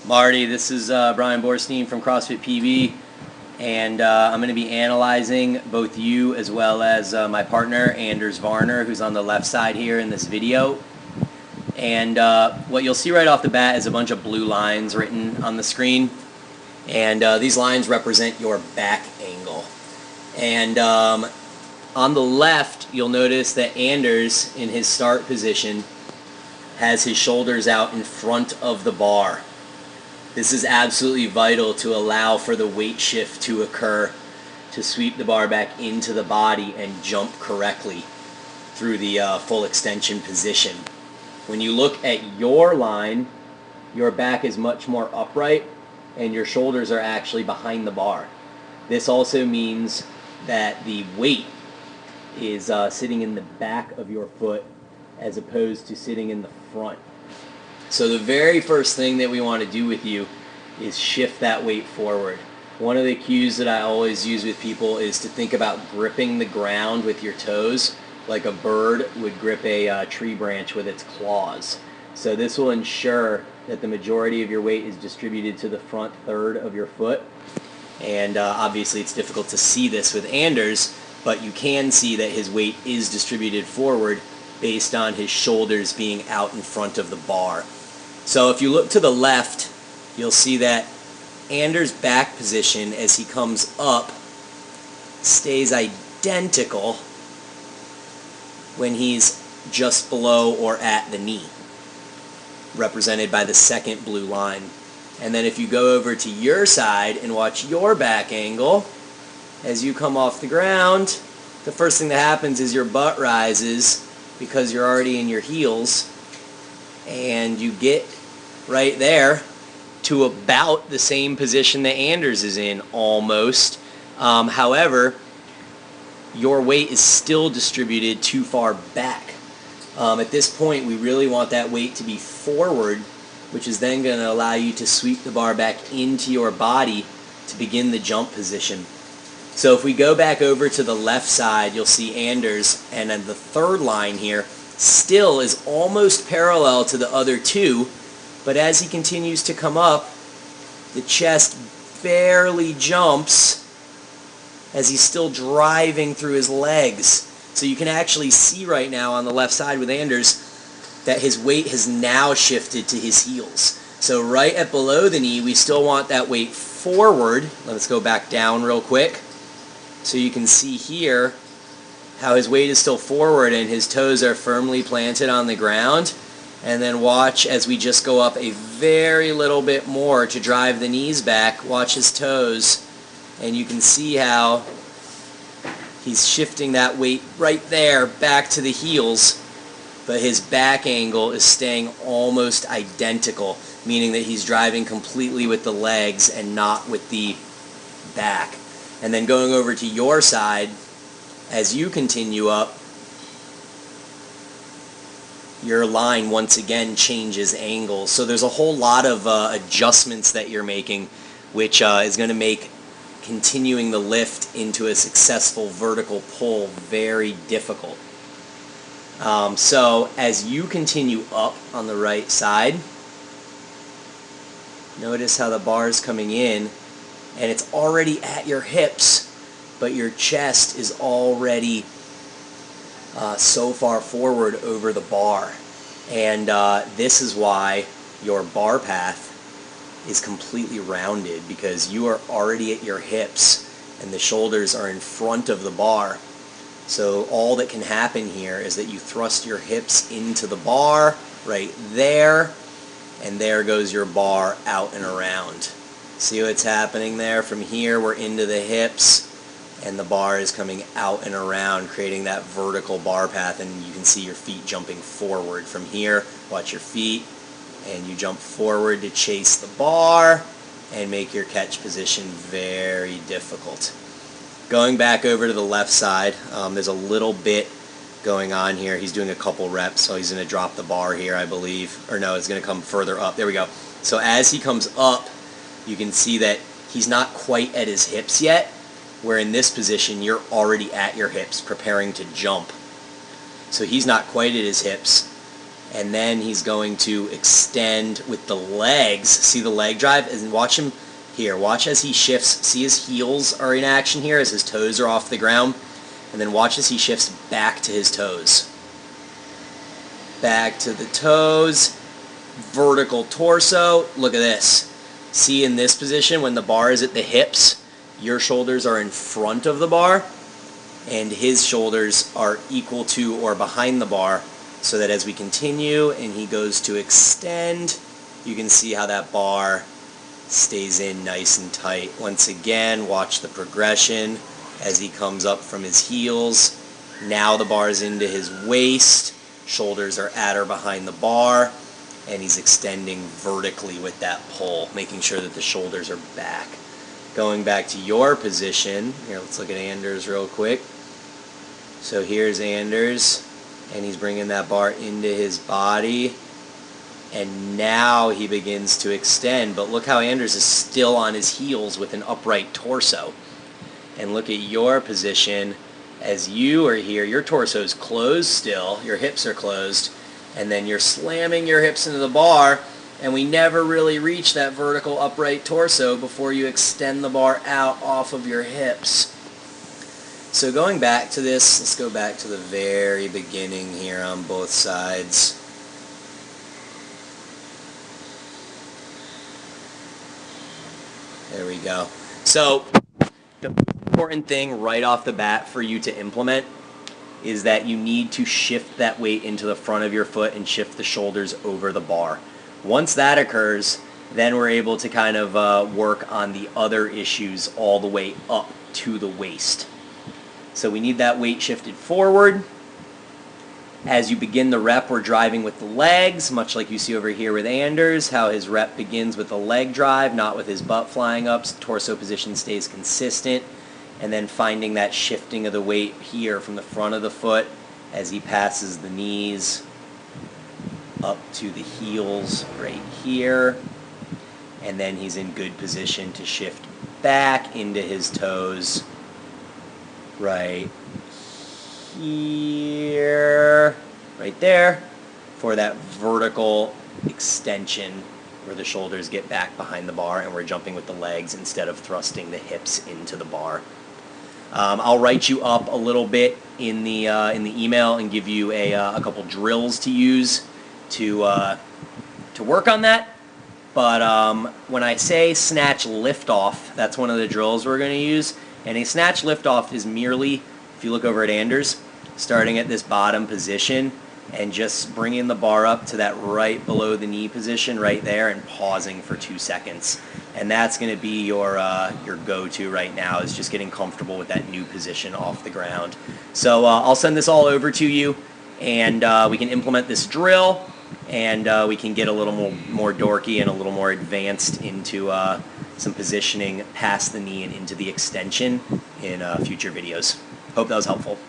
Marty, this is Brian Borstein from CrossFit PB, and I'm going to be analyzing both you as well as my partner, Anders Varner, who's on the left side here in this video. And what you'll see right off the bat is a bunch of blue lines written on the screen, and these lines represent your back angle. And on the left, you'll notice that Anders, in his start position, has his shoulders out in front of the bar. This is absolutely vital to allow for the weight shift to occur, to sweep the bar back into the body and jump correctly through the full extension position. When you look at your line, your back is much more upright and your shoulders are actually behind the bar. This also means that the weight is sitting in the back of your foot as opposed to sitting in the front. So the very first thing that we want to do with you is shift that weight forward. One of the cues that I always use with people is to think about gripping the ground with your toes like a bird would grip a tree branch with its claws. So this will ensure that the majority of your weight is distributed to the front third of your foot. And obviously it's difficult to see this with Anders, but you can see that his weight is distributed forward based on his shoulders being out in front of the bar. So if you look to the left, you'll see that Anders' back position as he comes up stays identical when he's just below or at the knee, represented by the second blue line. And then if you go over to your side and watch your back angle, as you come off the ground, the first thing that happens is your butt rises because you're already in your heels, and you get right there to about the same position that Anders is in, almost. However, your weight is still distributed too far back. At this point, we really want that weight to be forward, which is then going to allow you to sweep the bar back into your body to begin the jump position. So if we go back over to the left side, you'll see Anders, and then the third line here still is almost parallel to the other two, but as he continues to come up, the chest barely jumps as he's still driving through his legs. So you can actually see right now on the left side with Anders that his weight has now shifted to his heels. So right at below the knee, we still want that weight forward. Let's go back down real quick. So you can see here how his weight is still forward and his toes are firmly planted on the ground. And then watch as we just go up a very little bit more to drive the knees back. Watch his toes, and you can see how he's shifting that weight right there back to the heels, but his back angle is staying almost identical, meaning that he's driving completely with the legs and not with the back. And then going over to your side, as you continue up, your line once again changes angles. So there's a whole lot of adjustments that you're making, which is going to make continuing the lift into a successful vertical pull very difficult. So as you continue up on the right side, notice how the bar is coming in, and it's already at your hips, but your chest is already so far forward over the bar. And this is why your bar path is completely rounded, because you are already at your hips and the shoulders are in front of the bar. So all that can happen here is that you thrust your hips into the bar right there, and there goes your bar out and around. See what's happening there? From here we're into the hips, and the bar is coming out and around, creating that vertical bar path, and you can see your feet jumping forward. From here, watch your feet, and you jump forward to chase the bar and make your catch position very difficult. Going back over to the left side, there's a little bit going on here. He's doing a couple reps, so he's going to drop the bar here, I believe. Or no, it's going to come further up. There we go. So as he comes up, you can see that he's not quite at his hips yet, where in this position you're already at your hips preparing to jump. So he's not quite at his hips, And then he's going to extend with the legs. See the leg drive? And watch him here. Watch as he shifts. See his heels are in action here as his toes are off the ground. And then watch as he shifts back to his toes. Back to the toes. Vertical torso. Look at this. See in this position when the bar is at the hips, your shoulders are in front of the bar and his shoulders are equal to or behind the bar, so that as we continue and he goes to extend, you can see how that bar stays in nice and tight. Once again, watch the progression as he comes up from his heels. Now the bar is into his waist, shoulders are at or behind the bar, and he's extending vertically with that pull, making sure that the shoulders are back. Going back to your position, here let's look at Anders real quick. So here's Anders, and he's bringing that bar into his body, and now he begins to extend. But look how Anders is still on his heels with an upright torso. And look at your position as you are here. Your torso is closed still, your hips are closed, and then you're slamming your hips into the bar, and we never really reach that vertical upright torso before you extend the bar out off of your hips. So going back to this, let's go back to the very beginning here on both sides. There we go. So the most important thing right off the bat for you to implement is that you need to shift that weight into the front of your foot and shift the shoulders over the bar. Once that occurs, then we're able to kind of work on the other issues all the way up to the waist. So we need that weight shifted forward. As you begin the rep, we're driving with the legs, much like you see over here with Anders, how his rep begins with the leg drive, not with his butt flying up. Torso position stays consistent. And then finding that shifting of the weight here from the front of the foot as he passes the knees up to the heels right here. And then he's in good position to shift back into his toes right here, right there, for that vertical extension where the shoulders get back behind the bar and we're jumping with the legs instead of thrusting the hips into the bar. I'll write you up a little bit in the email and give you a couple drills to use to work on that. But when I say snatch lift off, that's one of the drills we're going to use. And a snatch lift off is merely, if you look over at Anders, starting at this bottom position and just bringing the bar up to that right below the knee position right there and pausing for 2 seconds. And that's going to be your go-to right now, is just getting comfortable with that new position off the ground. So I'll send this all over to you, and we can implement this drill, and we can get a little more dorky and a little more advanced into some positioning past the knee and into the extension in future videos. Hope that was helpful.